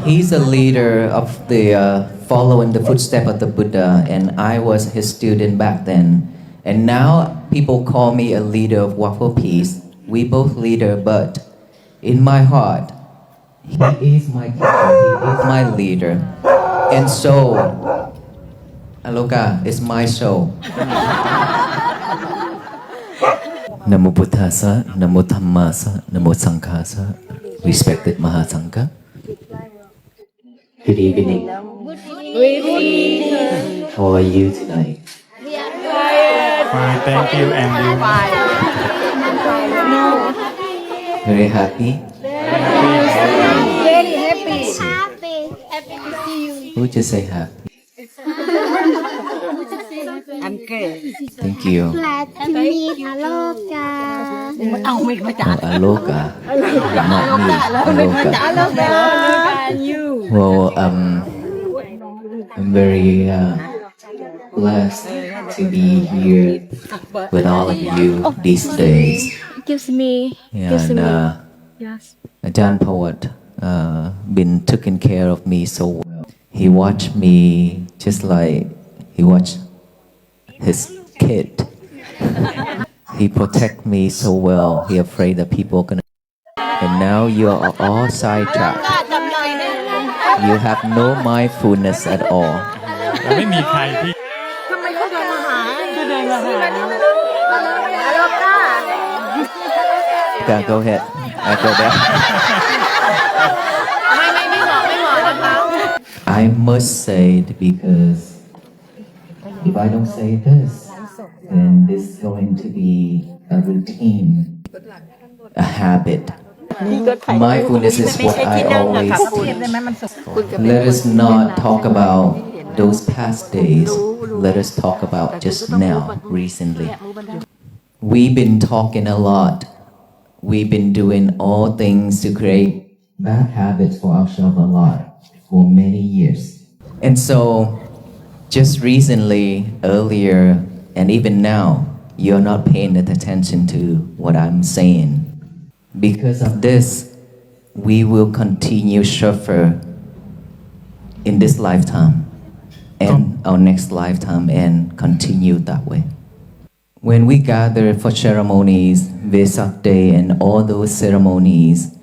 He's a leader of the following the footsteps of the Buddha, and I was his student back then. And now people call me a leader of Waffle Peace. We both leader, but in my heart, he is my teacher, he is my leader. And so, Aloka is my soul. Namo Buddhasa, Namo Dhammasa, Namo Sanghasa. Respected Mahasangha. Good evening. How are you tonight? Fine, thank you, and you? Very happy? Very happy. Happy to see you. Who just say happy? Thank you. Glad to meet Aloka. Aloka. Not me. Aloka. And you. Well, I'm very blessed to be here with all of you these days. Gives me. And Yes. Ajahn Pawat been taking care of me so well. He watched me just like he watched his kid. He protect me so well. He afraid that people gonna. And now you are all sidetracked. You have no mindfulness at all. ไม่มีใครที่ Yeah, go ahead. I go there. I must say it because if I don't say this, then this is going to be a routine, a habit. Mindfulness is what I always teach. Let us not talk about those past days. Let us talk about just now, recently. We've been talking a lot. We've been doing all things to create bad habits for ourselves a lot for many years. And so, just recently, earlier, and even now, you're not paying attention to what I'm saying. Because of this, we will continue suffer in this lifetime and our next lifetime and continue that way. When we gather for ceremonies, Vesak Day and all those ceremonies,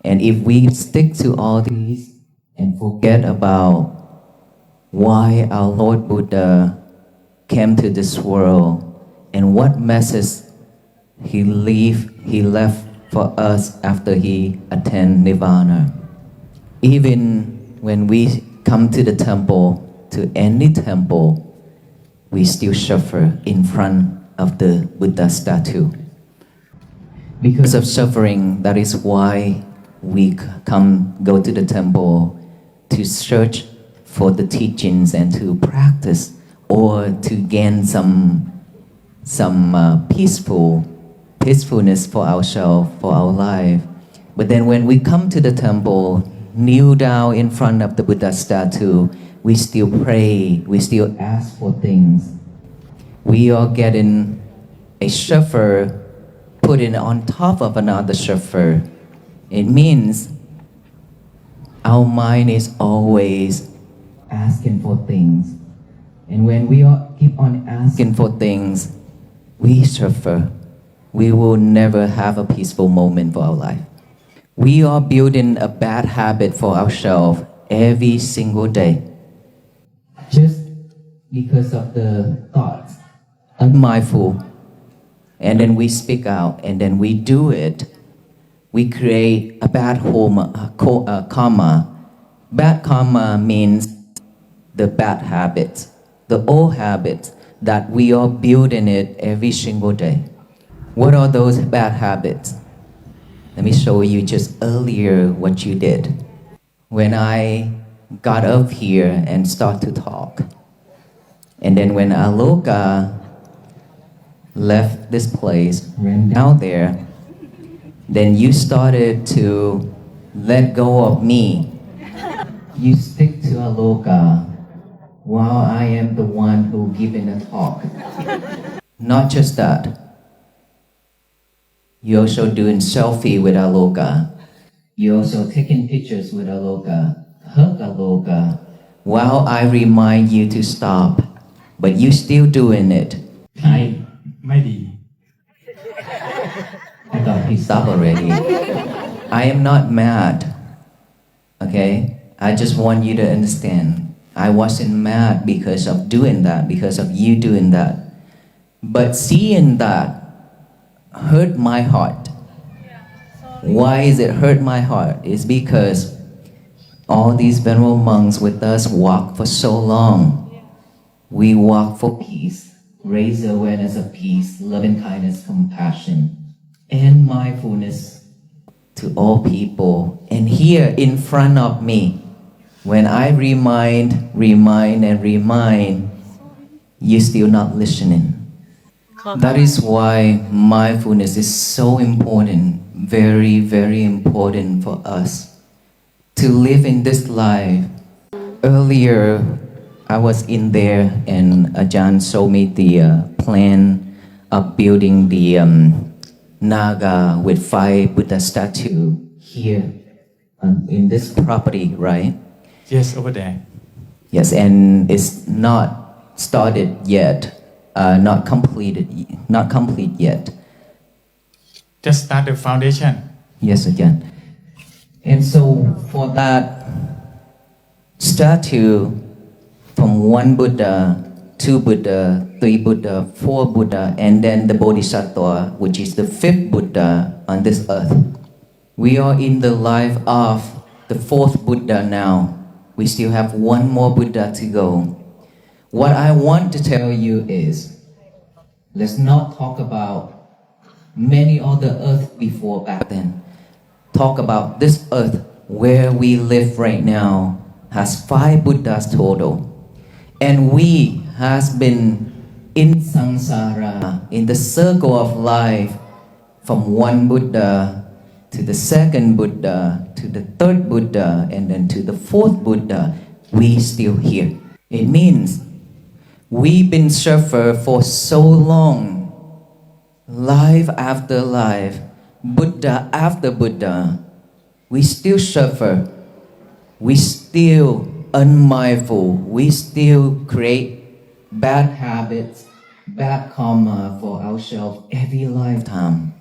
and if we stick to all these and forget about why our Lord Buddha came to this world and what message he left for us after he attained Nirvana. Even when we come to the temple, to any temple, we still suffer in front of the Buddha statue. Because of suffering, that is why we go to the temple to search for the teachings and to practice or to gain some peacefulness for ourselves, for our life. But then when we come to the temple, kneel down in front of the Buddha statue, we still pray, we still ask for things. We are getting a suffer putting on top of another suffer. It means our mind is always asking for things. And when we keep on asking for things, we suffer. We will never have a peaceful moment for our life. We are building a bad habit for ourselves every single day. Just because of the thoughts, unmindful, and then we speak out, and then we do it. We create a bad karma. Bad karma means the bad habits, the old habits that we are building it every single day. What are those bad habits? Let me show you just earlier what you did. When I got up here and start to talk, and then when Aloka left this place, ran down there, then you started to let go of me. You stick to Aloka while I am the one who giving the talk. Not just that. You're also doing selfie with Aloka. You also taking pictures with Aloka, hug Aloka, while I remind you to stop, but you still doing it. ไม่ดี I thought he stopped already. I am not mad. Okay? I just want you to understand. I wasn't mad because of doing that, because of you doing that. But seeing that hurt my heart. Why is it hurt my heart? It's because all these venerable monks with us walk for so long. We walk for peace, raise the awareness of peace, loving kindness, compassion, and mindfulness to all people. And here in front of me, when I remind, you're still not listening. That is why mindfulness is so important, very, very important for us to live in this life. Earlier, I was in there and Ajahn showed me the plan of building the Naga with 5 Buddha statue here in this property, right? Yes, over there. Yes, and it's not started yet, not complete yet. Just start the foundation. Yes, again. And so for that statue, from 1 Buddha, 2 Buddha, 3 Buddha, 4 Buddha, and then the Bodhisattva, which is the 5th Buddha on this earth. We are in the life of the 4th Buddha now. We still have 1 more Buddha to go. What I want to tell you is, let's not talk about many other earth before back then. Talk about this earth where we live right now has 5 Buddhas total. And we has been in Samsara, in the circle of life, from 1 Buddha to the 2nd Buddha, to the 3rd Buddha, and then to the 4th Buddha. We still here. It means we've been suffer for so long, life after life, Buddha after Buddha. We still suffer. We still unmindful. We still create bad habits, bad karma for ourselves every lifetime.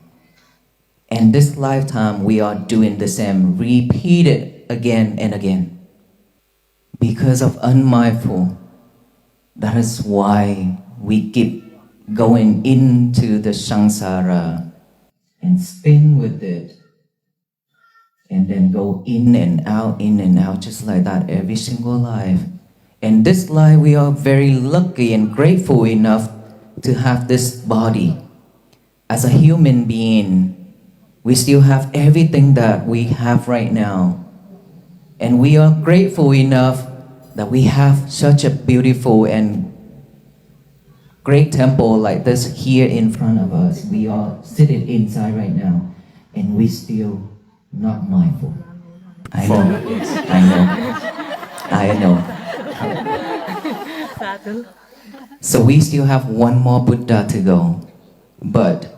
And this lifetime we are doing the same, repeat it again and again. Because of unmindful, that is why we keep going into the samsara and spin with it. And then go in and out, just like that every single life. And this life, we are very lucky and grateful enough to have this body. As a human being, we still have everything that we have right now. And we are grateful enough that we have such a beautiful and great temple like this here in front of us. We are sitting inside right now, and we still not mindful. I know. So we still have 1 more Buddha to go. But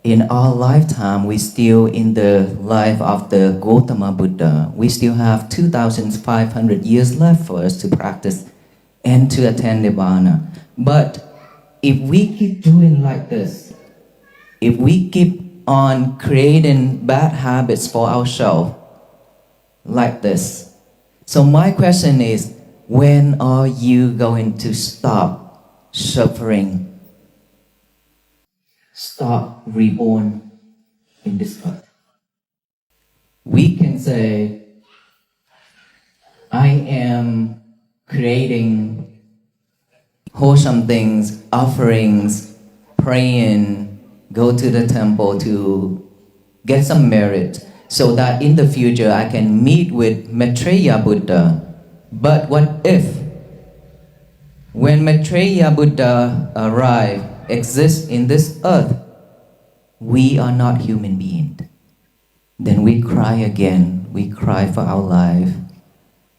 in our lifetime, we still in the life of the Gautama Buddha. We still have 2,500 years left for us to practice and to attain Nibbana. But if we keep doing like this, if we keep on creating bad habits for ourselves like this. So my question is, when are you going to stop suffering? Stop reborn in this earth. We can say, I am creating wholesome things, offerings, praying, go to the temple to get some merit so that in the future I can meet with Maitreya Buddha. But what if when Maitreya Buddha arrive, exists in this earth, we are not human beings? Then we cry again. We cry for our life.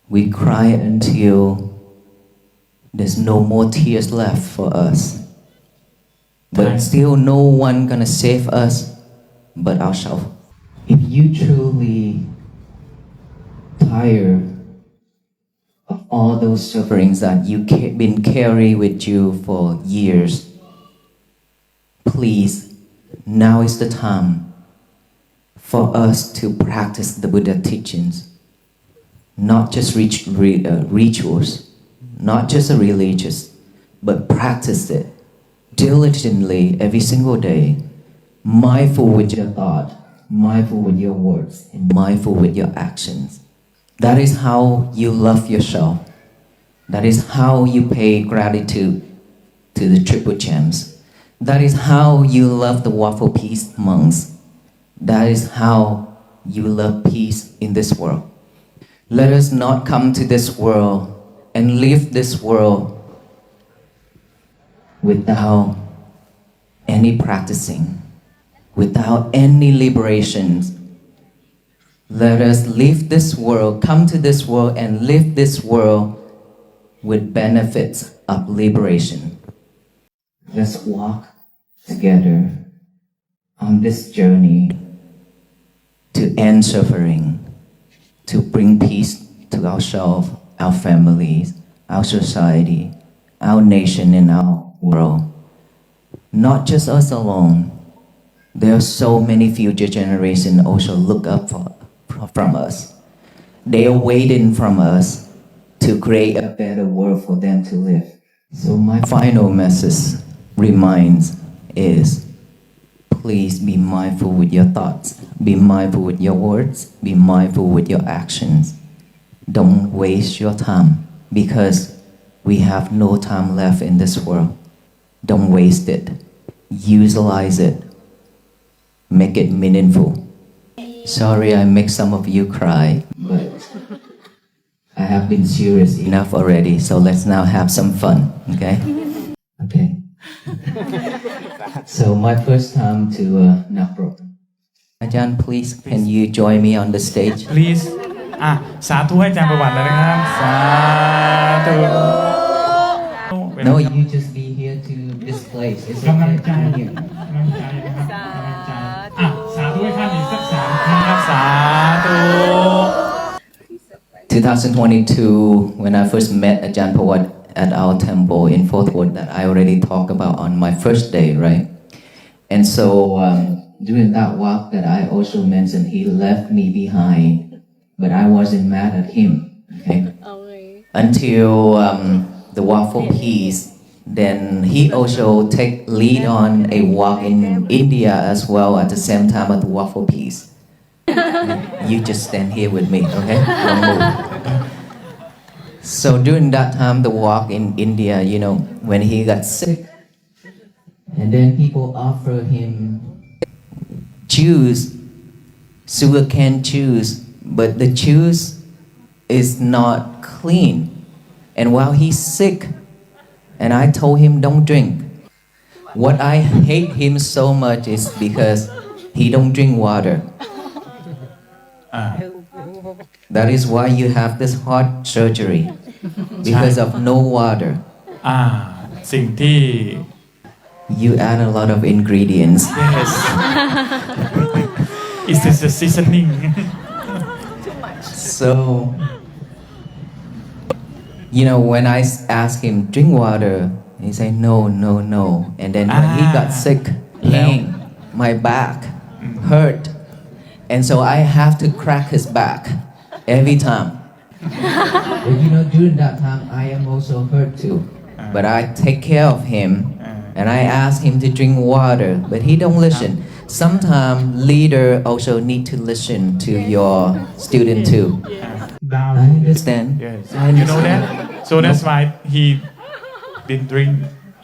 We cry until there's no more tears left for us. But still no one gonna save us but ourselves. If you truly tired of all those sufferings that you've been carrying with you for years, please, now is the time for us to practice the Buddha teachings, not just rituals, not just a religious, but practice it diligently every single day, mindful with your thought, mindful with your words, and mindful with your actions. That is how you love yourself. That is how you pay gratitude to the Triple Gems. That is how you love the Waffle Peace monks. That is how you love peace in this world. Let us not come to this world and leave this world without any practicing, without any liberations. Let us leave this world, come to this world and live this world with benefits of liberation. Let's walk together on this journey to end suffering, to bring peace to ourselves, our families, our society, our nation, and our world. Not just us alone. There are so many future generations also look up from us. They are waiting from us to create a better world for them to live. So my final message is, please be mindful with your thoughts, be mindful with your words, be mindful with your actions. Don't waste your time, because we have no time left in this world. Don't waste it. Utilize it. Make it meaningful. Sorry I make some of you cry, but I have been serious enough already, so let's now have some fun, okay? Okay. So my first time to Nakro. Ajahn, please, can you join me on the stage? please สาธุให้อาจารย์ประวัติเลยนะครับสาธุ No, you just be here to this place. It's กำลังใจ okay. กำลังใจนะครับกำลังใจสาธุให้ท่านอีกสัก3 ครั้งครับสาธุ 2022, when I first met Ajahn Pawat at our temple in Fourth Ward, that I already talked about on my first day, right? And so during that walk that I also mentioned, he left me behind, but I wasn't mad at him, okay? Until the walk for peace, then he also take lead on a walk in India as well at the same time at the walk for peace. You just stand here with me, okay? Don't move. So during that time, the walk in India, you know, when he got sick, and then people offer him juice, sugarcane juice, but the juice is not clean. And while he's sick, and I told him don't drink. What I hate him so much is because he don't drink water. That is why you have this heart surgery, because of no water. สิ่งที่ You add a lot of ingredients. yes is this a seasoning So, you know, when I ask him drink water, he say no, no, no. And then when he got sick, pain, my back hurt, and so I have to crack his back every time. But you know, during that time, I am also hurt too. But I take care of him, and I ask him to drink water, but he don't listen. Sometimes leader also need to listen to your student too. down I understand. yes I you know understand. that so that's why he didn't drink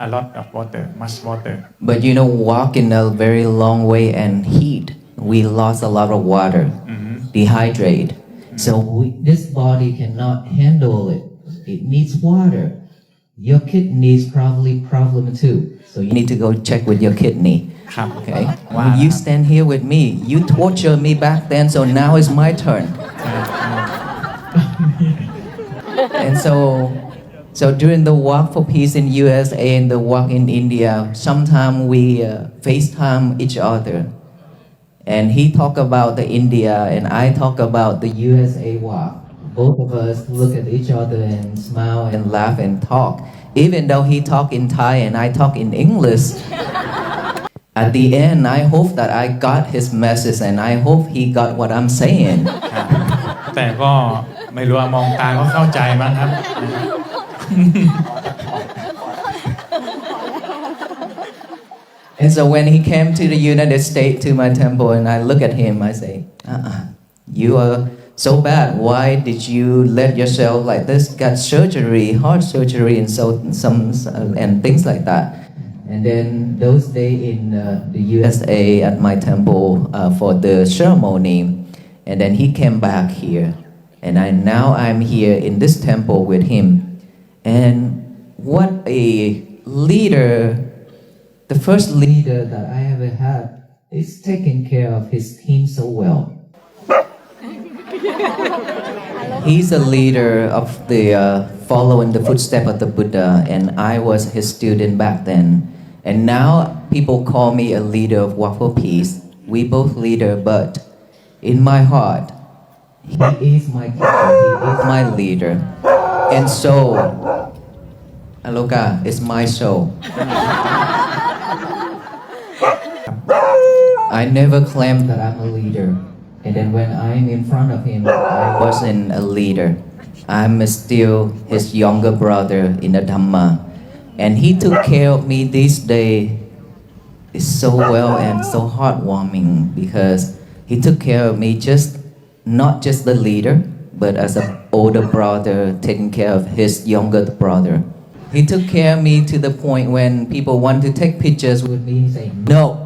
a lot of water much water But you know, walking a very long way and heat, we lost a lot of water, dehydrate. So this body cannot handle it. It needs water. Your kidneys probably problem too. So you need to go check with your kidney. ครับ Okay? ว่า You stand here with me. You torture me back then, so now it's my turn. And so during the walk for peace in USA and the walk in India, sometimes we FaceTime each other. And he talk about the India and I talk about the USA walk. both of us look at each other and smile and laugh and talk. Even though he talk in Thai and I talk in English, at the end, I hope that I got his message and I hope he got what I'm saying. แต่ก็ไม่รู้ว่ามองตาก็เข้าใจมั้งครับ And so when he came to the United States to my temple and I look at him, I say, you are so bad. Why did you let yourself like this? Got surgery, heart surgery, and and things like that. And then those days in the USA at my temple for the ceremony, and then he came back here, and now I'm here in this temple with him. And what a leader! The first leader that I ever had is taking care of his team so well. He's a leader of the following the footsteps of the Buddha, and I was his student back then. And now people call me a leader of Waffle Peace. We both leader, but in my heart, he is my teacher, he is my leader. And so, Aloka is my soul. I never claimed that I'm a leader. And then when I'm in front of him, I wasn't a leader. I'm still his younger brother in the Dhamma. And he took care of me this day so well and so heartwarming because he took care of me not just the leader, but as an older brother taking care of his younger brother. He took care of me to the point when people want to take pictures with me, he say, no.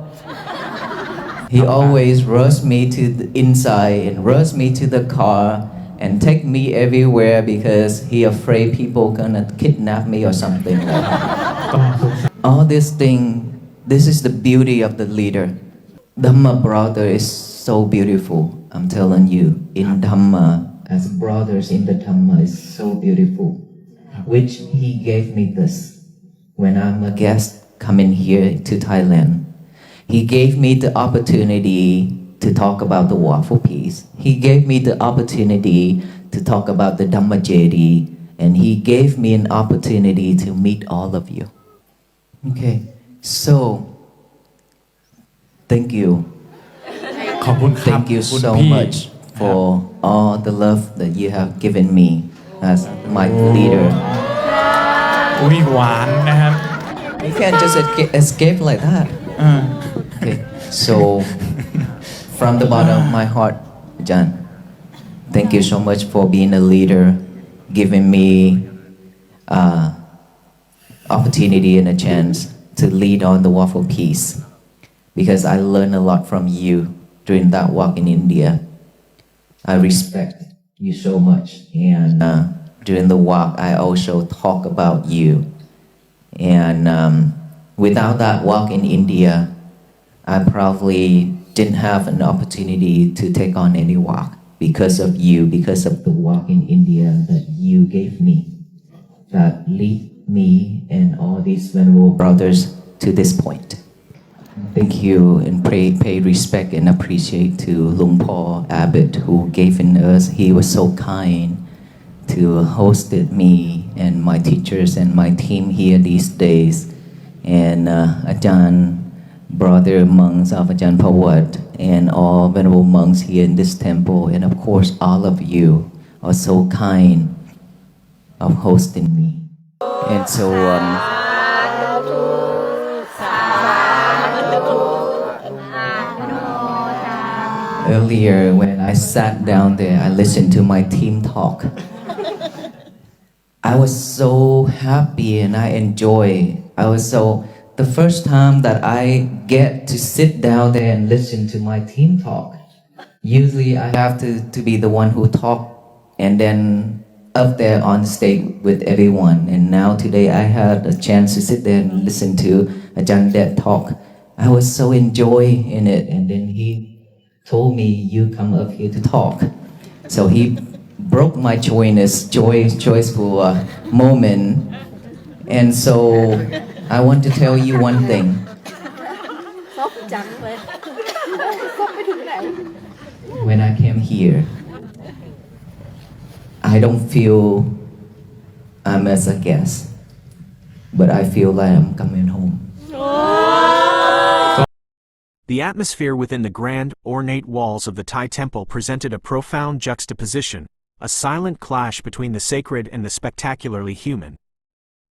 He always rushed me to the inside and rushed me to the car and take me everywhere because he afraid people gonna kidnap me or something. All this thing, this is the beauty of the leader. Dhamma brother is so beautiful, I'm telling you. In Dhamma, as brothers in the Dhamma is so beautiful. Which he gave me this when I'm a guest coming here to Thailand. He gave me the opportunity to talk about the Waffle Peace. He gave me the opportunity to talk about the Dhammajedi, and he gave me an opportunity to meet all of you. Okay, so thank you. ขอบคุณครับ Thank you คุณ so พี่ much for all the love that you have given me as my leader. อุ้ยหวานนะครับ You can't just escape like that. Okay, so from the bottom of my heart, John, thank you so much for being a leader, giving me opportunity and a chance to lead on the Waffle Peace, because I learned a lot from you during that walk in India. I respect you so much, and during the walk, I also talk about you. And without that walk in India, I probably didn't have an opportunity to take on any walk because of you, because of the walk in India that you gave me, that lead me and all these venerable brothers to this point. Thank you and pay respect and appreciate to Lung Paul Abbott who gave in us. He was so kind to hosted me and my teachers and my team here these days. And Ajahn, brother monks of Ajahn Pawat, and all venerable monks here in this temple, and of course all of you are so kind of hosting me. And so earlier when I sat down there, I listened to my team talk. I was so happy and I enjoy. The first time that I get to sit down there and listen to my team talk. Usually I have to be the one who talk and then up there on stage with everyone. And now today I had a chance to sit there and listen to Ajahn Det talk. I was so enjoy in it, and then he told me, you come up here to talk. So he broke my joyful moment. And so I want to tell you one thing. When I came here, I don't feel I'm as a guest, but I feel like I'm coming home. The atmosphere within the grand, ornate walls of the Thai temple presented a profound juxtaposition, a silent clash between the sacred and the spectacularly human.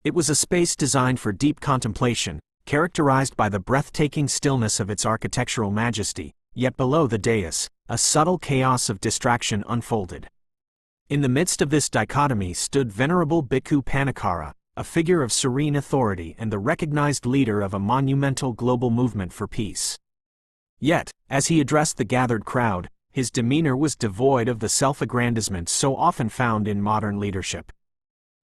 It was a space designed for deep contemplation, characterized by the breathtaking stillness of its architectural majesty, yet below the dais, a subtle chaos of distraction unfolded. In the midst of this dichotomy stood Venerable Bhikkhu Pannakara, a figure of serene authority and the recognized leader of a monumental global movement for peace. Yet, as he addressed the gathered crowd, his demeanor was devoid of the self-aggrandizement so often found in modern leadership.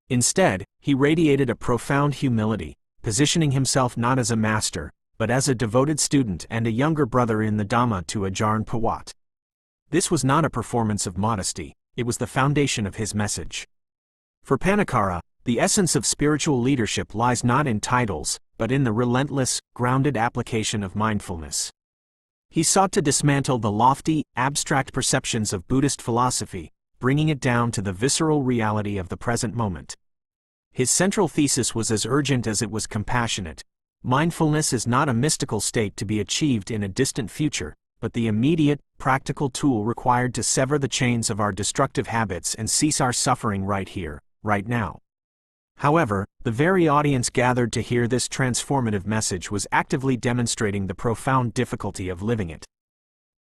Instead, he radiated a profound humility, positioning himself not as a master, but as a devoted student and a younger brother in the Dhamma to Ajahn Pawat. This was not a performance of modesty, it was the foundation of his message. For Pannakara, the essence of spiritual leadership lies not in titles, but in the relentless, grounded application of mindfulness. He sought to dismantle the lofty, abstract perceptions of Buddhist philosophy, bringing it down to the visceral reality of the present moment. His central thesis was as urgent as it was compassionate. Mindfulness is not a mystical state to be achieved in a distant future, but the immediate, practical tool required to sever the chains of our destructive habits and cease our suffering right here, right now. However, the very audience gathered to hear this transformative message was actively demonstrating the profound difficulty of living it.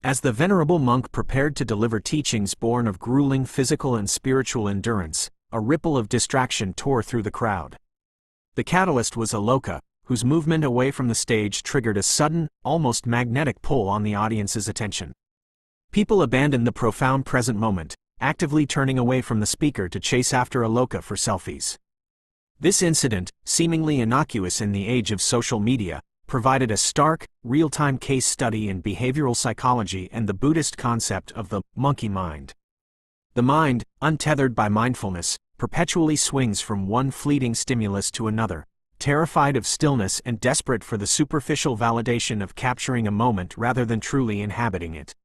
As the venerable monk prepared to deliver teachings born of grueling physical and spiritual endurance, a ripple of distraction tore through the crowd. The catalyst was Aloka, whose movement away from the stage triggered a sudden, almost magnetic pull on the audience's attention. People abandoned the profound present moment, actively turning away from the speaker to chase after Aloka for selfies. This incident, seemingly innocuous in the age of social media, provided a stark, real-time case study in behavioral psychology and the Buddhist concept of the monkey mind. The mind, untethered by mindfulness, perpetually swings from one fleeting stimulus to another, terrified of stillness and desperate for the superficial validation of capturing a moment rather than truly inhabiting it.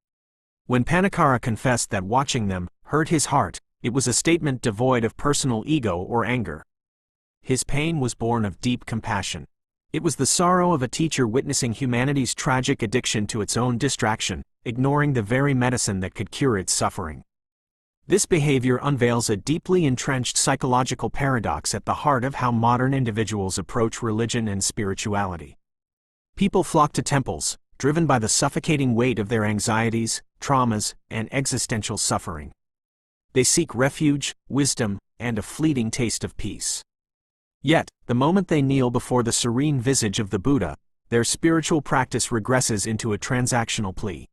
When Pannakara confessed that watching them hurt his heart, it was a statement devoid of personal ego or anger. His pain was born of deep compassion. It was the sorrow of a teacher witnessing humanity's tragic addiction to its own distraction, ignoring the very medicine that could cure its suffering. This behavior unveils a deeply entrenched psychological paradox at the heart of how modern individuals approach religion and spirituality. People flock to temples, driven by the suffocating weight of their anxieties, traumas, and existential suffering. They seek refuge, wisdom, and a fleeting taste of peace. Yet, the moment they kneel before the serene visage of the Buddha, their spiritual practice regresses into a transactional plea.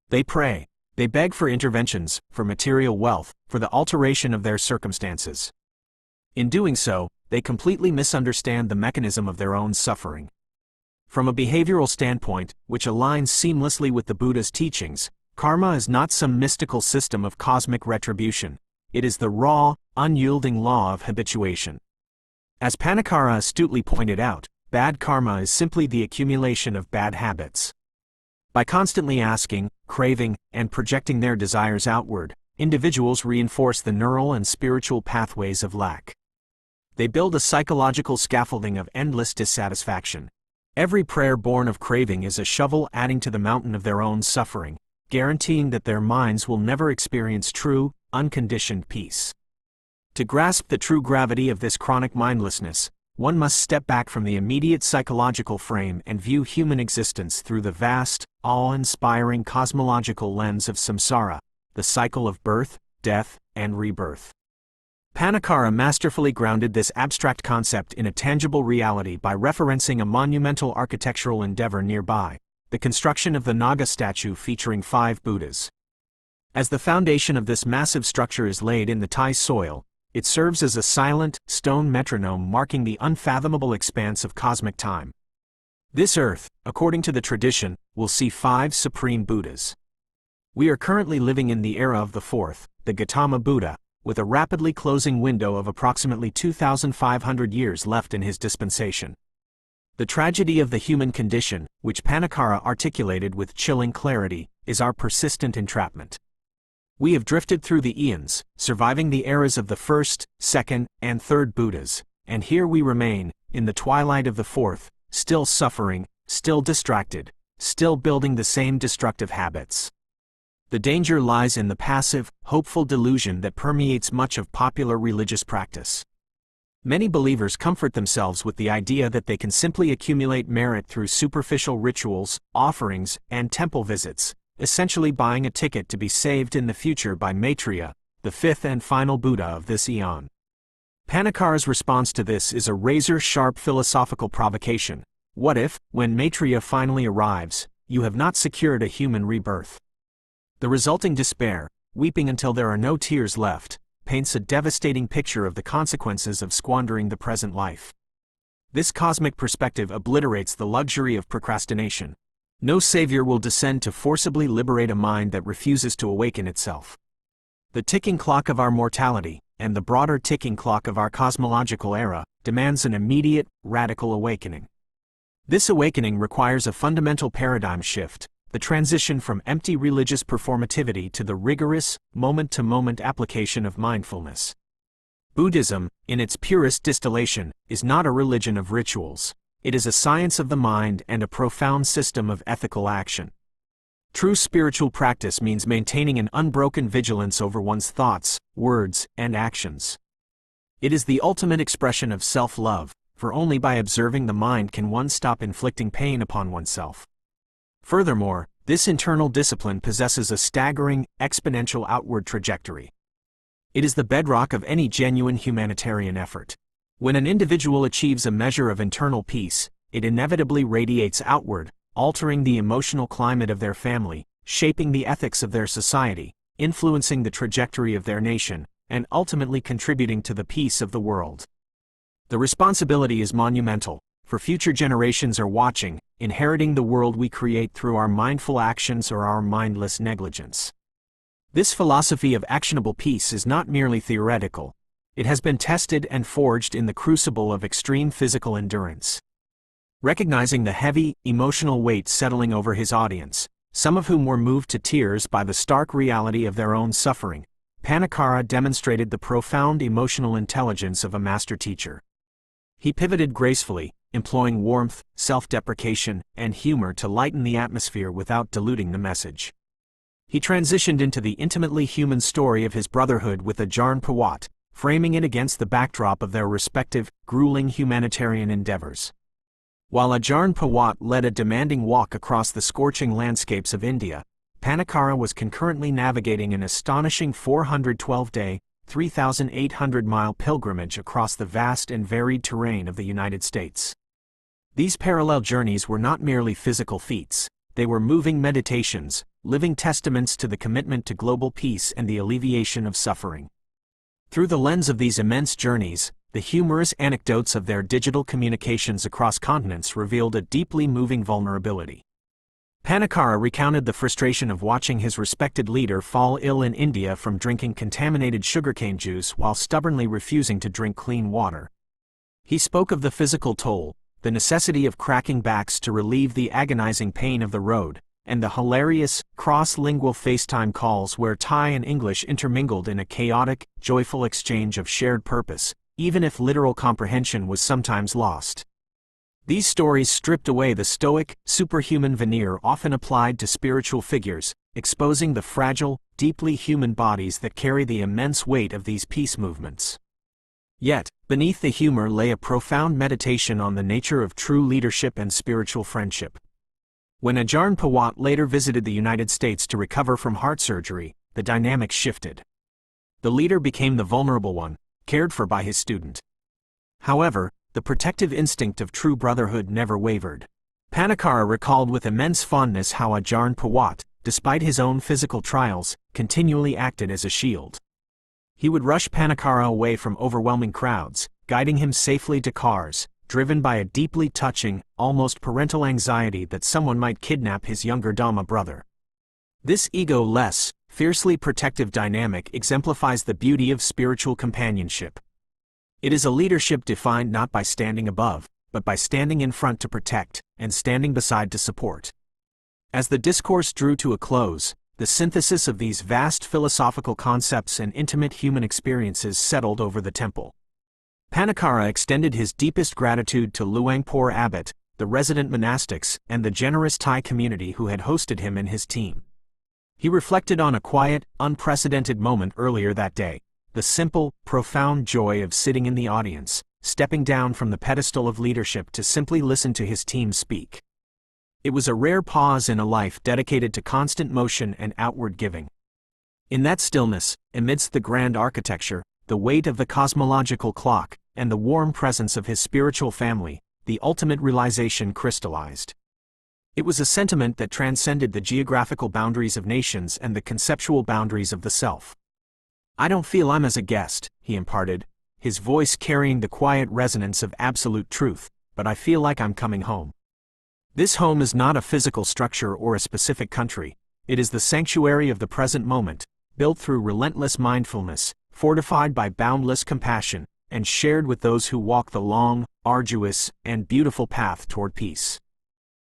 They pray, they beg for interventions, for material wealth, for the alteration of their circumstances. In doing so, they completely misunderstand the mechanism of their own suffering. From a behavioral standpoint, which aligns seamlessly with the Buddha's teachings, karma is not some mystical system of cosmic retribution. It is the raw, unyielding law of habituation. As Pannakara astutely pointed out, bad karma is simply the accumulation of bad habits. By constantly asking, craving, and projecting their desires outward, individuals reinforce the neural and spiritual pathways of lack. They build a psychological scaffolding of endless dissatisfaction. Every prayer born of craving is a shovel adding to the mountain of their own suffering, guaranteeing that their minds will never experience true, unconditioned peace. To grasp the true gravity of this chronic mindlessness, one must step back from the immediate psychological frame and view human existence through the vast, awe-inspiring cosmological lens of samsara, the cycle of birth, death, and rebirth. Pannakara masterfully grounded this abstract concept in a tangible reality by referencing a monumental architectural endeavor nearby, the construction of the Naga statue featuring 5 Buddhas. As the foundation of this massive structure is laid in the Thai soil, it serves as a silent, stone metronome marking the unfathomable expanse of cosmic time. This earth, according to the tradition, will see 5 supreme Buddhas. We are currently living in the era of the 4th, the Gautama Buddha, with a rapidly closing window of approximately 2,500 years left in his dispensation. The tragedy of the human condition, which Pannakara articulated with chilling clarity, is our persistent entrapment. We have drifted through the eons, surviving the eras of the first, second, and third Buddhas, and here we remain, in the twilight of the fourth, still suffering, still distracted, still building the same destructive habits. The danger lies in the passive, hopeful delusion that permeates much of popular religious practice. Many believers comfort themselves with the idea that they can simply accumulate merit through superficial rituals, offerings, and temple visits, essentially buying a ticket to be saved in the future by Maitreya, the fifth and final Buddha of this eon. Pannakara's response to this is a razor-sharp philosophical provocation. What if, when Maitreya finally arrives, you have not secured a human rebirth? The resulting despair, weeping until there are no tears left, paints a devastating picture of the consequences of squandering the present life. This cosmic perspective obliterates the luxury of procrastination. No savior will descend to forcibly liberate a mind that refuses to awaken itself. The ticking clock of our mortality, and the broader ticking clock of our cosmological era, demands an immediate, radical awakening. This awakening requires a fundamental paradigm shift, the transition from empty religious performativity to the rigorous, moment-to-moment application of mindfulness. Buddhism, in its purest distillation, is not a religion of rituals. It is a science of the mind and a profound system of ethical action. True spiritual practice means maintaining an unbroken vigilance over one's thoughts, words, and actions. It is the ultimate expression of self-love, for only by observing the mind can one stop inflicting pain upon oneself. Furthermore, this internal discipline possesses a staggering, exponential outward trajectory. It is the bedrock of any genuine humanitarian effort. When an individual achieves a measure of internal peace, it inevitably radiates outward, altering the emotional climate of their family, shaping the ethics of their society, influencing the trajectory of their nation, and ultimately contributing to the peace of the world. The responsibility is monumental, for future generations are watching, inheriting the world we create through our mindful actions or our mindless negligence. This philosophy of actionable peace is not merely theoretical. It has been tested and forged in the crucible of extreme physical endurance. Recognizing the heavy, emotional weight settling over his audience, some of whom were moved to tears by the stark reality of their own suffering, Pannakara demonstrated the profound emotional intelligence of a master teacher. He pivoted gracefully, employing warmth, self-deprecation, and humor to lighten the atmosphere without diluting the message. He transitioned into the intimately human story of his brotherhood with Ajahn Pawat, framing it against the backdrop of their respective, grueling humanitarian endeavors. While Ajahn Pawat led a demanding walk across the scorching landscapes of India, Pannakara was concurrently navigating an astonishing 412-day, 3,800-mile pilgrimage across the vast and varied terrain of the United States. These parallel journeys were not merely physical feats, they were moving meditations, living testaments to the commitment to global peace and the alleviation of suffering. Through the lens of these immense journeys, the humorous anecdotes of their digital communications across continents revealed a deeply moving vulnerability. Pannakara recounted the frustration of watching his respected leader fall ill in India from drinking contaminated sugarcane juice while stubbornly refusing to drink clean water. He spoke of the physical toll, the necessity of cracking backs to relieve the agonizing pain of the road, and the hilarious, cross-lingual FaceTime calls where Thai and English intermingled in a chaotic, joyful exchange of shared purpose, even if literal comprehension was sometimes lost. These stories stripped away the stoic, superhuman veneer often applied to spiritual figures, exposing the fragile, deeply human bodies that carry the immense weight of these peace movements. Yet, beneath the humor lay a profound meditation on the nature of true leadership and spiritual friendship. When Ajahn Pawat later visited the United States to recover from heart surgery, the dynamic shifted. The leader became the vulnerable one, cared for by his student. However, the protective instinct of true brotherhood never wavered. Pannakara recalled with immense fondness how Ajahn Pawat, despite his own physical trials, continually acted as a shield. He would rush Pannakara away from overwhelming crowds, guiding him safely to cars, driven by a deeply touching, almost parental anxiety that someone might kidnap his younger Dhamma brother. This ego-less, fiercely protective dynamic exemplifies the beauty of spiritual companionship. It is a leadership defined not by standing above, but by standing in front to protect, and standing beside to support. As the discourse drew to a close, the synthesis of these vast philosophical concepts and intimate human experiences settled over the temple. Pannakara extended his deepest gratitude to Luangpur Abbot, the resident monastics, and the generous Thai community who had hosted him and his team. He reflected on a quiet, unprecedented moment earlier that day, the simple, profound joy of sitting in the audience, stepping down from the pedestal of leadership to simply listen to his team speak. It was a rare pause in a life dedicated to constant motion and outward giving. In that stillness, amidst the grand architecture, the weight of the cosmological clock, and the warm presence of his spiritual family, the ultimate realization crystallized. It was a sentiment that transcended the geographical boundaries of nations and the conceptual boundaries of the self. "I don't feel I'm as a guest," he imparted, his voice carrying the quiet resonance of absolute truth, "but I feel like I'm coming home." This home is not a physical structure or a specific country, it is the sanctuary of the present moment, built through relentless mindfulness, fortified by boundless compassion, and shared with those who walk the long, arduous, and beautiful path toward peace.